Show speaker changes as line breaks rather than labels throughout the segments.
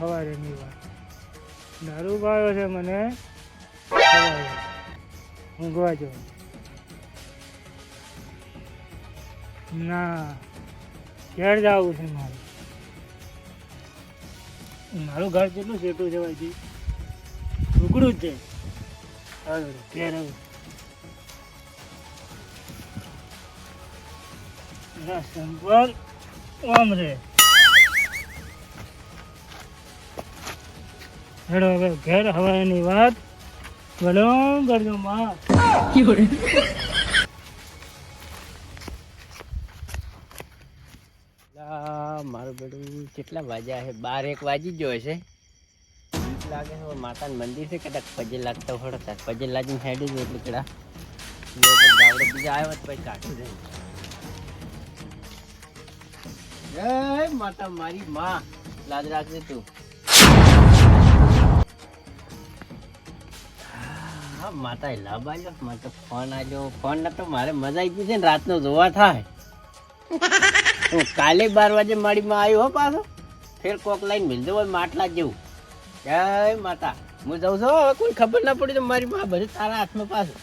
સવારે ની વાત દારૂ પાયો છે મને સવારે ઊંઘવા જો ના ઘેર જવું છે મારું ઘર કેટલું સેટું છે ભાઈ ટુકડું જ છે ઘેર આવું સંપર્ક ઓમ રે હેડો હવે ઘેર હવાની વાત ભલો કરજો માં
મારું બેડું કેટલા વાગ્યા છે 12-1 વાગી ગયો હશે બીક લાગે છે માતાનું મંદિર છે કદાચ પજે લાગતા હોડતા પજે લાગીને હેડી જાય એટલે કડા ગાવડે બીજા આવ્યો તો પછી કાઢી દે જય માતા મારી માં લાજ રાખજે તું હા માતા લાભ આવ્યો મારે ફોન આવ્યો ફોન ના તો મારે મજા આવી ગઈ છે ને રાતનો જોવા થાય હું કાલે 12 વાગે માડીમાં આવ્યો હો પાછો ફેર કોક લાઈન મિલજો હોય માટલા જેવું જય માતા હું જાઉં છું હવે કોઈ ખબર ના પડી તો મારી માં બધું તારા હાથમાં પાછું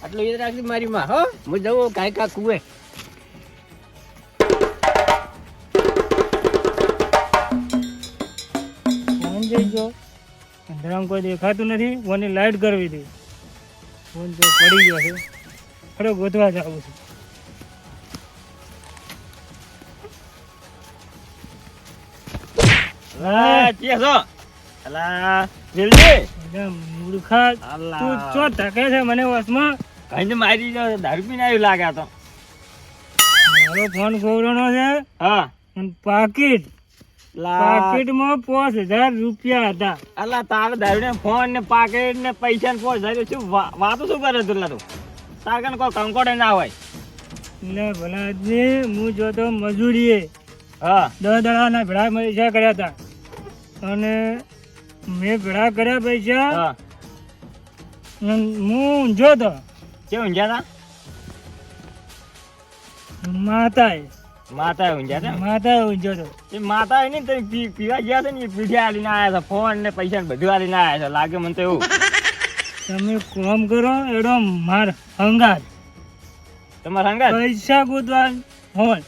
આટલું યાદ રાખજે મારી માં હો હું જાઉં કાંઈ કા કુએ
ફોન જઈ ગયો અંધારામાં કોઈ દેખાતું નથી ફોનની લાઈટ કરવી હતી ફોન તો પડી ગયો છે ખરો ગોતવા જવું છે મને વસમાં
કઈ મારી દારૂ પીને આવ્યું લાગે તો
મારો ફોન ગોવરાનો છે
હા
પાકીટ પાકીટમાં 5000 રૂપિયા હતા
અલા તારે દારૂ ને ફોન ને પાકેટ ને પૈસા ને 5000 શું વાતો શું કરે તું તું તારકન કોઈ કંકોડે ના હોય
ને ભલાજી હું જોતો મજૂરીએ
હા
10 દાડાના ભેળા પૈસા કર્યા હતા અને મેં ભેળા કર્યા પૈસા
હા
હું ઊંઝો તો
કેવું ઊંઝા
માતાએ
ઊંઝા
ઊંઝો તો
એ માતા ને તો પીવા ગયા છે ને પીઠે આલીને આવ્યા હતા ફોન ને પૈસા ને બધું આલીને આવ્યા છે લાગે મને તો એવું
તમે કોમ કરો એડો માર હંગાત
તમારા હંગાત
પૈસા ગોતવા ફોન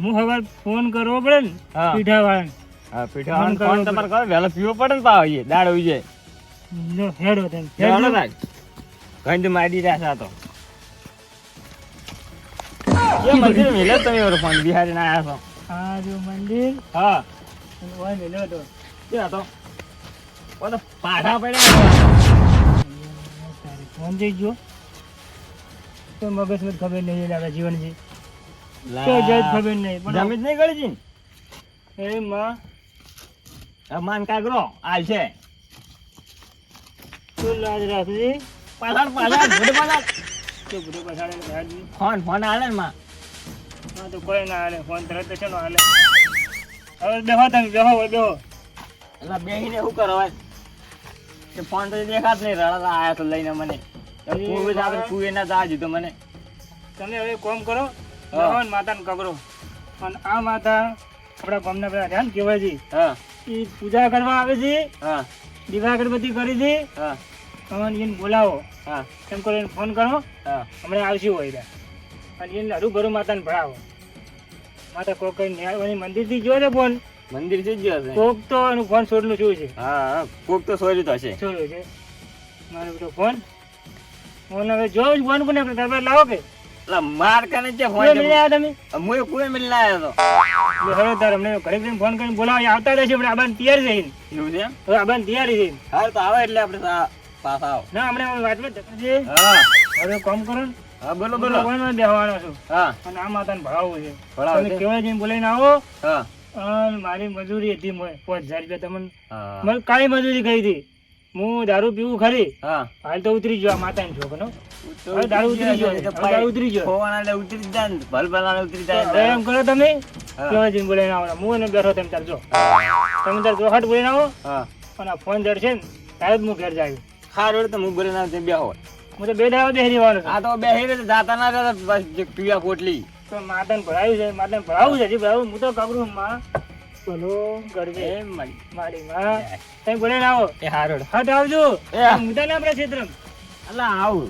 હું હવે ફોન કરવો પડે ને
હા.
પીઠા વાળાને
હા પીઠા ફોન તમારે કરો વહેલો પીવો પડે ને પાવ એ દાડો ઉજે
લો હેડો તેમ
ગંધ મારી રહ્યા છે આ તો એ મંદિર મિલે તમે એવો ફોન બિહારી ના આવ્યા છો
આ જો મંદિર
હા
ઓય મેલ્યો તો
ક્યાં હતો ઓ તો પાછા પડ્યા
ફોન જઈ ગયો તો મગજમાં ખબર નહીં લાગે જીવનજી
લા.
તો જજ ખબર નહીં
જમી જ નહીં કરી જી
એ માં
માન કાગરો આલ છે
તું લાજ રાખજે
પાછળ ભૂડે પાછળ
તો બધો પછાડે ભાજી
ફોન હાલે ને માં
હા તો કોઈ ના હાલે ફોન તરત છે નો હાલે હવે બેહો તમે બેહો
એટલે બેહીને શું કરો હવે તે ફોન તો દેખાત નહીં રડા આયા તો લઈને મને કુવે જાવે કુવે ના જાજુ તો મને
તમે હવે કોમ કરો
હા.
બેહો ને માતાને કગરો અને આ માતા આપણા ગામના બધા ધ્યાન કેવાયજી
હા
એ પૂજા કરવા આવે છે
હા
દીવા અગરબત્તી કરી છે
હા
અને એને બોલાવો
હા
એમ કરીને ફોન કરો
હા
હમણાં આવશે હોય ત્યાં અને એને હરુભરું માતાને ભણાવો માતા કોક કઈ ન્યાય મંદિરથી જોયો છે ફોન
મંદિર થી જ ગયો છે
કોક તો એનું ફોન છોડનું શું છે
હા કોક તો સોરી તો હશે
છોડ્યું છે મારો બેટો ફોન ફોન હવે જો જ ફોન કોને આપણે દરબાર લાવો કે
એટલે માર કને જે ફોન
કુએ મિલી આવ્યા તમે
મુએ કુએ મિલને આવ્યો તો
એટલે હવે તાર અમને ઘરે જઈને ફોન કરીને બોલાવો આવતા રહેશે આપણે આબાને તૈયાર છે
એવું છે
હવે આબાને તૈયારી છે
હા તો આવે એટલે આપણે પાસ આવો
ના હમણાં વાતમાં જશે
હા
હવે કામ કરો ને
હા બોલો બોલો
ફોનમાં બેહવાનો છું
હા
અને આ માતાને ભણાવવું છે
ભણાવો
તમે
છે?
કેવાય જઈને બોલાવીને આવો
હા
અને મારી મજૂરી હતી મોય 5000 રૂપિયા તમને
હા
મને કાળી મજૂરી કરી હતી હું દારૂ પીવું ખરી
હા
હાલ તો ઉતરી ગયો આ માતાની છોકરો હવે દારૂ ઉતરી ગયો હવે દારૂ ઉતરી ગયો
ફોન આલે ઉતરી જાય ને ભલ ભલાને ઉતરી જાય
હવે એમ કરો તમે
હા.
કેવાય જઈને બોલાવીને આવો હું એને બેઠો તમે ચાલજો તમે તાર જોહાટ બોલીને આવો
હા
અને આ ફોન જડશે ને ત્યારે જ હું ઘેર જાય
ખાર તો હું બોલે ના બે હોય
હું તો બે દાડા બેહરી રહેવાનો છું
આ તો બે હેરે જાતા ના રહેતા બસ જે પીવા પોટલી
તો માતાને ભરાયું છે માતાને ભરાવું છે હજી ભરાવું હું તો કબરું માં બોલો ગરબે
એ મળી
મારી માં તમે બોલે ના આવો
એ હારોડ
હા તો આવજો
એ હા.
મુદ્દા ના આપણા ક્ષેત્ર
અલા આવું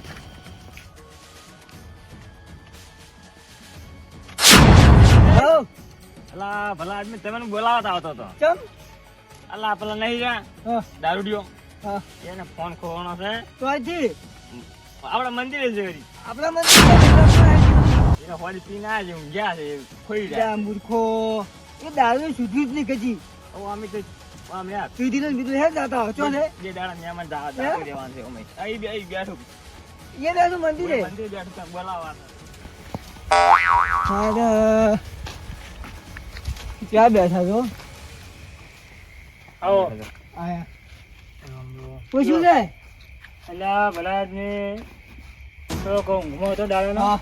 અલા ભલા આદમી તમને બોલાવતા આવતો હતો
ચમ
અલા પેલા નહીં રહ્યા
હા
દારૂડિયો
હા
એને ફોન ખોવાનો છે
તો હજી
આપણા મંદિરે છે વળી.
આપણા મંદિર
એને હોડી પીને આવ્યા છે ઊંઘ્યા છે ખોઈ
જા
રહ્યા
મૂર્ખો એ દારૂ સુધ્યું જ નહીં કજી
હવે અમે તો આમ યાર
પીધી ને બીજું હે જાતા હો ચો ને
બે દાડા મહેમાન દારૂ દેવાનું છે અમે અહીં બેઠું
એ દારૂ મંદિરે
મંદિર બેઠું ત્યાં બોલાવવાનું
અરે ક્યાં બેઠા છો
આવો
આયા પૂછ્યું છે
અલ્યા ભલા આદમી તો કહું ઊંઘમાં હતો દાડો
હા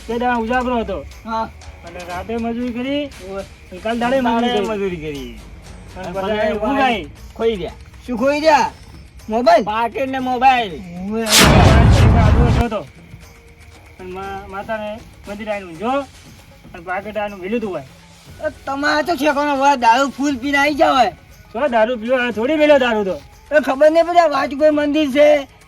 તે દાડા ઉજાગરો હતો
હા
અને રાતે મજૂરી કરી
ઓવે.
અને કાલ દાડે મજૂરી કરી
મજૂરી કરી
અને બધા ઊંઘ આવી.
ખોઈ ગયા
શું ખોઈ રહ્યા મોબાઈલ
પાકીટ ને મોબાઈલ
ઓવે.
આદુ હતો અને માતાને મંદિર આવીને ઊંઝો અને પાકેટ આનું મેલ્યું તું ભાઈ
તમારે તો ઠેકાણો હોય દારૂ ફૂલ પીને આવી જાવ હોય
શું દારૂ પીવો હવે થોડી મેલ્યો દારૂ તો
એ ખબર નહીં પડે વાંચ કોઈ મંદિર છે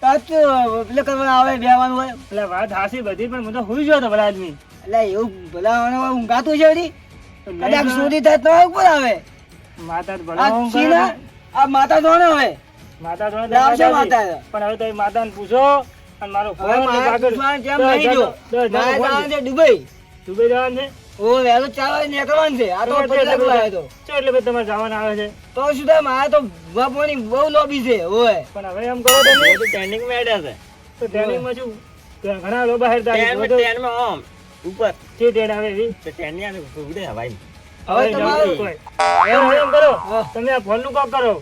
એટલે કરવા આવે બેવાનું હોય
એટલે વાત હાસી બધી પણ હું તો હુઈ ગયો હતો ભલા આદમી
એટલે એવું ભલા ઊંઘાતું છે વળી
તો
કદાચ
નહીં
ચોરી થાય તો ઉપર આવે
માતા તો
આ
ભલા ઊંઘ કરે
છીના આ માતા ધોણે હોય
માતા થોડા
લાવશે
દરવાજા
માતા.
હતી. પણ હવે તો માતાને પૂછો અને મારો
હવે
ફોન ને
મારે
કાગળ
પૂછવાનું કેમ
દસ
નહીં જો
હજારનો- 10,000 નો
મારે
ફોન
જવાનું
છે.
છે દુબઈ
દુબઈ જવાનું છે
ઓ વહેલો 4 વાગે નીકળવાનું છે આ તો
તો
પછી લાગુ આવ્યો તો
ચો એટલે બધું તમારે જવાના આવે છે
તો શું થાય મારે તો બાપોની બહુ લોબી છે ઓય
પણ હવે એમ કરો તમે
ટ્રેનિંગ માં હેડ્યા છે
તો ટ્રેનિંગમાં શું ત્યાં ઘણા લોકો બહાર
ટ્રેનમાં આમ ઉપર
જે ટ્રેન આવે એવી
તો ટ્રેનની આને ઉડે હવાઈ
હવે
હવે
તમારે
જવું કોઈ. હવે એમ કરો
હા.
તમે આ ફોનનું કામ કરો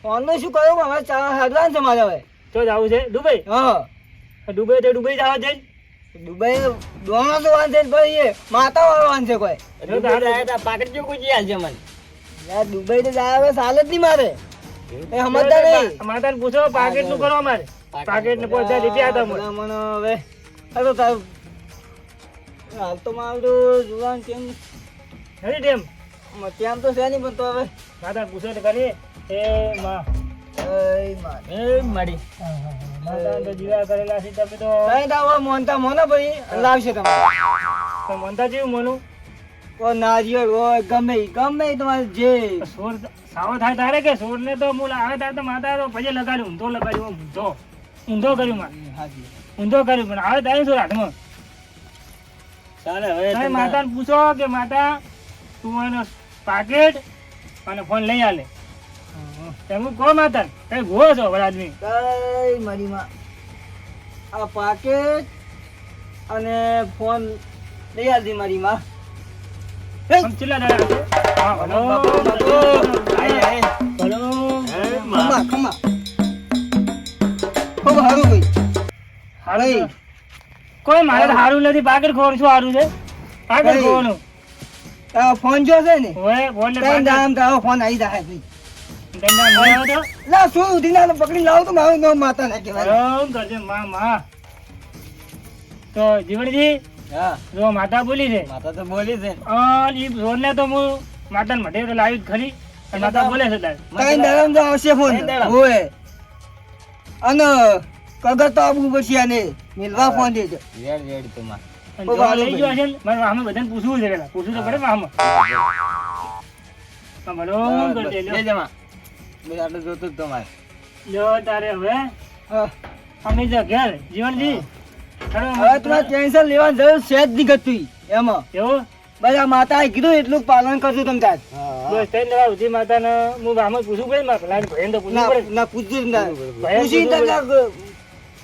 ફોનનું શું કરું હવે હાડવાનું છે મારે હવે
તો જવું છે દુબઈ
હા
દુબઈ તો દુબઈ જવા જઈ
દુબઈ દોણો તો વાંધે ને ભાઈ એ માતા વાળવાનું છે કોઈ
પાકીટ જો કોઈ આલજે મને
યાર દુબઈ તો જાય હવે સાલ જ નહીં મારે એ સમજતા નહીં
માતાને પૂછો પાકેટ નું કરો અમારે પાકેટ ને 50 રૂપિયા હતા મને.
મને હવે આ તો તારું હાલ તો મારું તો જોવાનું કેમ
નથી ટેમ
તેમ તો છે નહીં પણ તો હવે
માતાને પૂછો તો કરી એ માં
એ માર.
એ મારી
માતાને તો જીવા કરેલા છે તમે તો
કઈ તો હવે મોનતા મોનો ભાઈ લાવશે તમારે
તો મનતા જેવું મોનું
ઓ નારિયેળ હોય ગમે ઈ તમારે જે
સોર સાવો થાય તારે કે સોર ને તો મૂળ આવે તારે તો માતા તો પછી લગાડ્યું ઊંધો લગાડ્યું ઊંધો કર્યું માં
હાજી
ઊંધો કર્યું પણ આવે તારે સોર હાથમાં
ચાલે હવે
તમે માતાને પૂછો કે માતા તું એનો પાકેટ અને ફોન લઈ આલે તમે કહો માતા કઈ ગો છો બધા આદમી
કઈ મારી માં આ પાકેટ અને ફોન લઈ આવતી મારી માં
આમ ચિલ્લા દાડા છે. હા ભલો ભલો
ખમા ખમા ખૂબ સારું ભાઈ
હારું છે. કોઈ મારે તો હારું નથી પાકેટ ખોવાનું શું હારું છે પાકેટ
કઈ?
ખોવાનું
તારો ફોન જો છે ને
ઓય ફોન ને
કઈ
પાકેટ
દામ તારો ફોન આવી જાય ભાઈ
ધંધા નહીં આવે તો
લા શું ઉધી ના પકડી લાવ તો મારું નામ માતા ના કહેવાય
આરામ કરજે માં તો જીવણજી
હા
જો માતા બોલી છે
માતા તો બોલી છે
અને ઈ રોડને તો હું માતાને મઢે તો લાવી જ ખરી અને માતા બોલે છે તાર
કઈ દામ તો આવશે ફોન
કઈ દાડમ?
ઓય અને કગર તો આપવું પડશે આને મિલવા ફોન દેજો
રેડ રેડ તો માં
અને જો લઈ ગયો છે ને, મારે આમાં બધાને પૂછવું છે પેલા પૂછવું તો પડે ને આમાં તો ભલો કરજે લ્યો.
લે જમા બસ આટલું જોતું જ તમારે
લ્યો તારે હવે
હા.
અમે જો ઘેર જીવનજી હેડો
હવે તમારે ટેન્શન લેવાની જરૂર છે જ નહીં ઘટતી એમાં
એવું
બધા માતાએ કીધું એટલું પાલન કરજો તમે તાર
બસ ત્રણ દાડા સુધી માતાને હું આમાં પૂછવું પડે ને મારે પેલા ભાઈને તો પૂછવું પડે
ના પૂછજો તમે તાર
ભાઈ
પૂછી
પૂછવું
તાર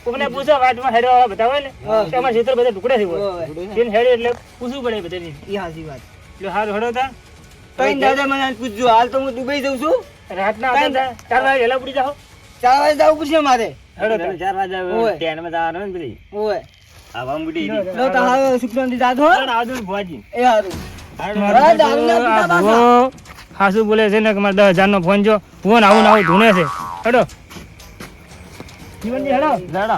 કોકને પૂછો વાતમાં હેડો વાળા બધા હોય ને
હા.
કે અમારા ક્ષેત્ર બધા ટુકડે થઈ
હોય.
હોય તેને હેડે એટલે પૂછવું પડે બધાની
ઈ હાચી વાત
એટલે હાલ હેડો તા
કઈ દાદા મને પૂછજો હાલ તો હું દુબઈ જઉં છું
રાતના
કઈ
હતા ચાર વાગે વહેલા ઉડી જાઓ
4 વાગે જવું પડશે મારે
હેડો તા.
4 વાગે
ઓય.
ટ્રેનમાં જવાનું ને પેલી
ઓય
આવા મુડી
લો તો હાલ સુખશાંતિ જાજો હો
આવજો ભુવાજી
એ હારું
આ ભૂવો હાસુ બોલે છે ને કે મારે 10,000 નો ફોન જો ફોન આવું ને આવું ધૂણે છે હેડો જીવનજી હેડો
જડો